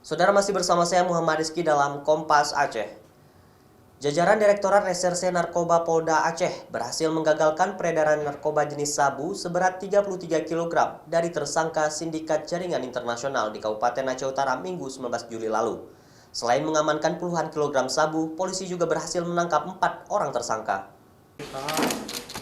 Saudara, masih bersama saya Muhammad Rizky dalam Kompas Aceh. Jajaran Direktorat Reserse Narkoba Polda Aceh berhasil menggagalkan peredaran narkoba jenis sabu seberat 33 kg dari tersangka sindikat jaringan internasional di Kabupaten Aceh Utara Minggu 19 Juli lalu. Selain mengamankan puluhan kilogram sabu, polisi juga berhasil menangkap 4 orang tersangka.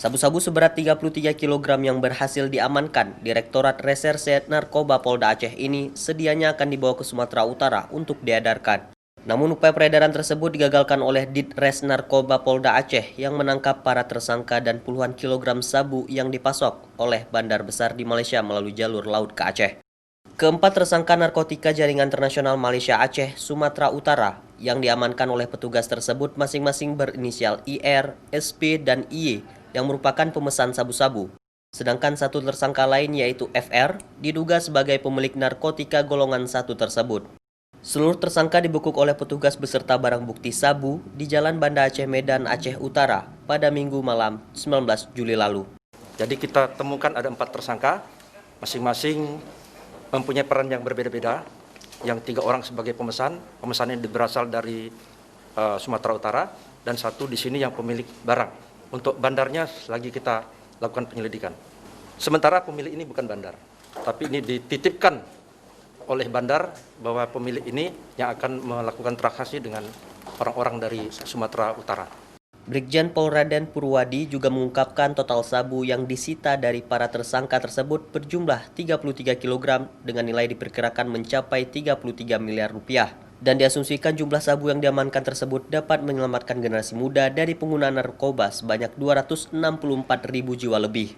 Sabu-sabu seberat 33 kg yang berhasil diamankan Direktorat Reserse Narkoba Polda Aceh ini sedianya akan dibawa ke Sumatera Utara untuk diedarkan. Namun upaya peredaran tersebut digagalkan oleh Ditres Narkoba Polda Aceh yang menangkap para tersangka dan puluhan kilogram sabu yang dipasok oleh bandar besar di Malaysia melalui jalur laut ke Aceh. Keempat tersangka narkotika jaringan internasional Malaysia Aceh, Sumatera Utara yang diamankan oleh petugas tersebut masing-masing berinisial IR, SP, dan IY yang merupakan pemesan sabu-sabu. Sedangkan satu tersangka lain yaitu FR diduga sebagai pemilik narkotika golongan 1 tersebut. Seluruh tersangka dibekuk oleh petugas beserta barang bukti sabu di Jalan Banda Aceh Medan, Aceh Utara pada Minggu malam 19 Juli lalu. Jadi kita temukan ada 4 tersangka, masing-masing mempunyai peran yang berbeda-beda. Yang 3 orang sebagai pemesan ini berasal dari Sumatera Utara, dan 1 di sini yang pemilik barang. Untuk bandarnya lagi kita lakukan penyelidikan. Sementara pemilik ini bukan bandar, tapi ini dititipkan oleh bandar bahwa pemilik ini yang akan melakukan transaksi dengan orang-orang dari Sumatera Utara. Brigjen Pol Raden Purwadi juga mengungkapkan total sabu yang disita dari para tersangka tersebut berjumlah 33 kg dengan nilai diperkirakan mencapai 33 miliar rupiah. Dan diasumsikan jumlah sabu yang diamankan tersebut dapat menyelamatkan generasi muda dari penggunaan narkoba sebanyak 264.000 jiwa lebih.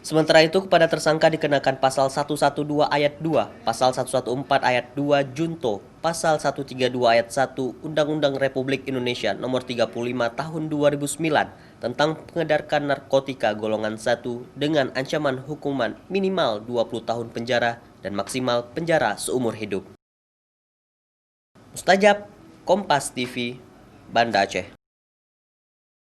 Sementara itu kepada tersangka dikenakan pasal 112 ayat 2, pasal 114 ayat 2 Junto, pasal 132 ayat 1 Undang-Undang Republik Indonesia nomor 35 tahun 2009 tentang pengedarkan narkotika golongan 1 dengan ancaman hukuman minimal 20 tahun penjara dan maksimal penjara seumur hidup. Mustajab, Kompas TV, Banda Aceh.